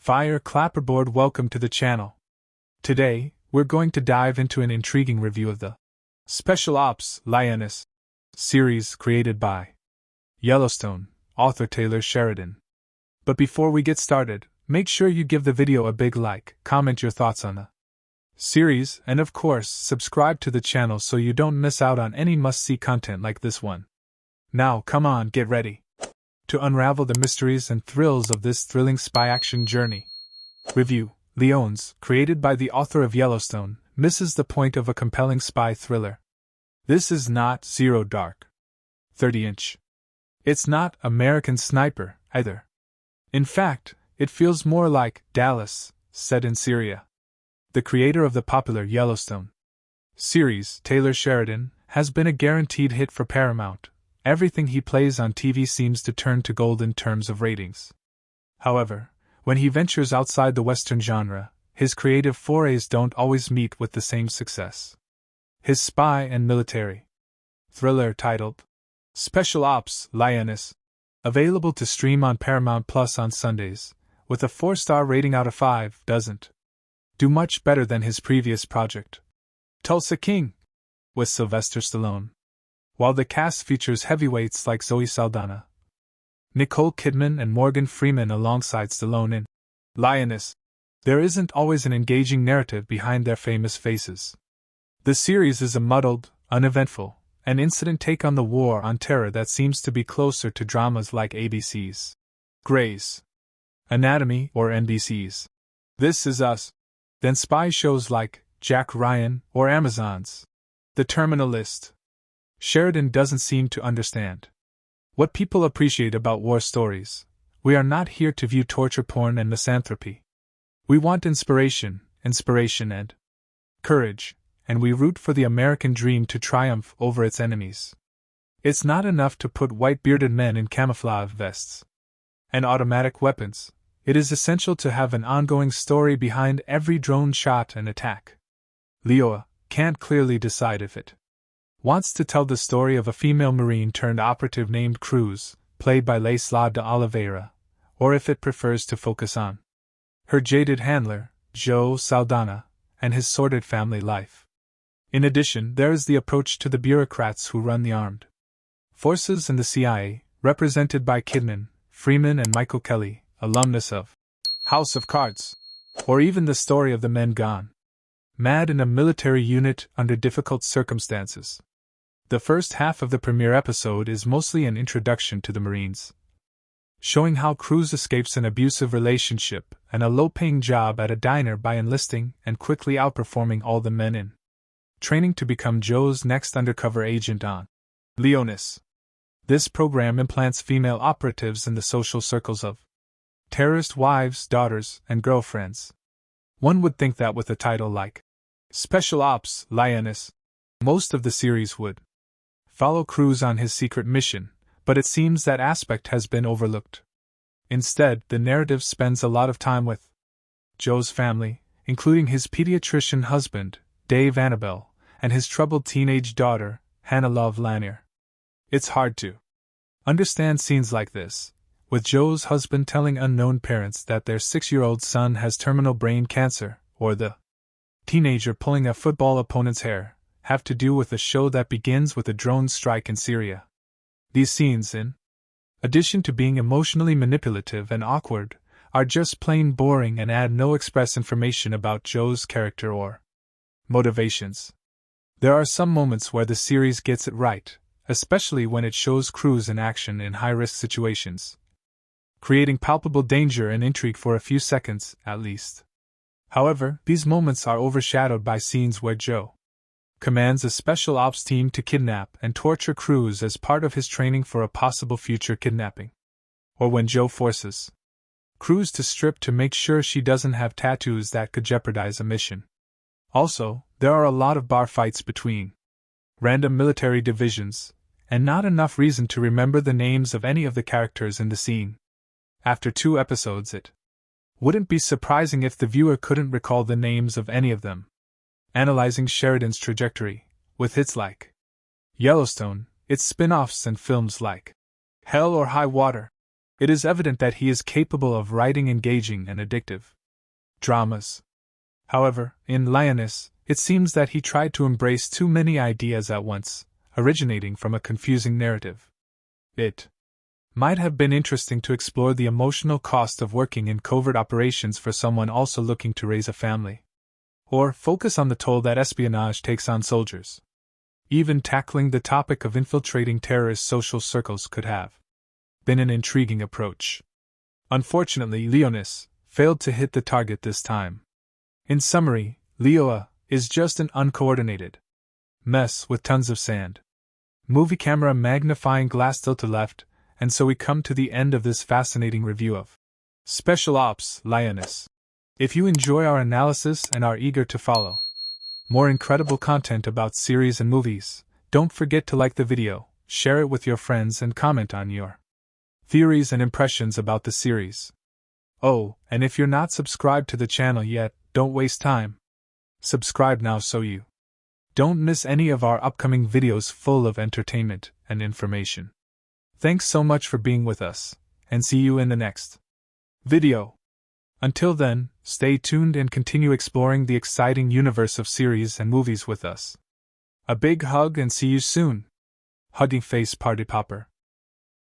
Fire clapperboard, welcome to the channel. Today, we're going to dive into an intriguing review of the Special Ops Lioness series created by Yellowstone, author Taylor Sheridan. But before we get started, make sure you give the video a big like, comment your thoughts on the series, and of course, subscribe to the channel so you don't miss out on any must-see content like this one. Now, come on, get ready to unravel the mysteries and thrills of this thrilling spy action journey. Review: Lioness, created by the author of Yellowstone, misses the point of a compelling spy thriller. This is not Zero Dark 30-inch. It's not American Sniper, either. In fact, it feels more like Dallas, set in Syria. The creator of the popular Yellowstone series, Taylor Sheridan, has been a guaranteed hit for Paramount. Everything he plays on TV seems to turn to gold in terms of ratings. However, when he ventures outside the Western genre, his creative forays don't always meet with the same success. His spy and military thriller titled Special Ops Lioness, available to stream on Paramount Plus on Sundays, with a 4-star rating out of 5, doesn't do much better than his previous project, Tulsa King, with Sylvester Stallone. While the cast features heavyweights like Zoe Saldana, Nicole Kidman, and Morgan Freeman alongside Stallone in Lioness, there isn't always an engaging narrative behind their famous faces. The series is a muddled, uneventful, and incident take on the war on terror that seems to be closer to dramas like ABC's Grey's Anatomy or NBC's This Is Us than spy shows like Jack Ryan or Amazon's The Terminal List. Sheridan doesn't seem to understand what people appreciate about war stories. We are not here to view torture porn and misanthropy. We want inspiration and courage, and we root for the American dream to triumph over its enemies. It's not enough to put white bearded men in camouflage vests and automatic weapons. It is essential to have an ongoing story behind every drone shot and attack. Lioa can't clearly decide if it wants to tell the story of a female Marine turned operative named Cruz, played by Laisla de Oliveira, or if it prefers to focus on her jaded handler, Zoe Saldana, and his sordid family life. In addition, there is the approach to the bureaucrats who run the armed forces and the CIA, represented by Kidman, Freeman, and Michael Kelly, alumnus of House of Cards, or even the story of the men gone mad in a military unit under difficult circumstances. The first half of the premiere episode is mostly an introduction to the Marines, showing how Cruz escapes an abusive relationship and a low-paying job at a diner by enlisting and quickly outperforming all the men in training to become Joe's next undercover agent on Lioness. This program implants female operatives in the social circles of terrorist wives, daughters, and girlfriends. One would think that with a title like Special Ops Lioness, most of the series would follow Cruz on his secret mission, but it seems that aspect has been overlooked. Instead, the narrative spends a lot of time with Joe's family, including his pediatrician husband, Dave Annabelle, and his troubled teenage daughter, Hannah Love Lanier. It's hard to understand scenes like this, with Joe's husband telling unknown parents that their 6-year-old son has terminal brain cancer, or the teenager pulling a football opponent's hair, have to do with a show that begins with a drone strike in Syria. These scenes, in addition to being emotionally manipulative and awkward, are just plain boring and add no express information about Joe's character or motivations. There are some moments where the series gets it right, especially when it shows Cruz in action in high-risk situations, creating palpable danger and intrigue for a few seconds, at least. However, these moments are overshadowed by scenes where Joe commands a special ops team to kidnap and torture Cruz as part of his training for a possible future kidnapping, or when Joe forces Cruz to strip to make sure she doesn't have tattoos that could jeopardize a mission. Also, there are a lot of bar fights between random military divisions, and not enough reason to remember the names of any of the characters in the scene. After 2 episodes, it wouldn't be surprising if the viewer couldn't recall the names of any of them. Analyzing Sheridan's trajectory, with hits like Yellowstone, its spin-offs, and films like Hell or High Water, It is evident that he is capable of writing engaging and addictive dramas. However, in Lioness, it seems that he tried to embrace too many ideas at once, originating from a confusing narrative. It might have been interesting to explore the emotional cost of working in covert operations for someone also looking to raise a family. Or focus on the toll that espionage takes on soldiers. Even tackling the topic of infiltrating terrorist social circles could have been an intriguing approach. Unfortunately, Lioness failed to hit the target this time. In summary, Lioa is just an uncoordinated mess with tons of sand. Movie camera magnifying glass tilt to left, and so we come to the end of this fascinating review of Special Ops Lioness. If you enjoy our analysis and are eager to follow more incredible content about series and movies, don't forget to like the video, share it with your friends, and comment on your theories and impressions about the series. Oh, and if you're not subscribed to the channel yet, don't waste time. Subscribe now so you don't miss any of our upcoming videos full of entertainment and information. Thanks so much for being with us, and see you in the next video. Until then, stay tuned and continue exploring the exciting universe of series and movies with us. A big hug and see you soon. Hugging face party popper.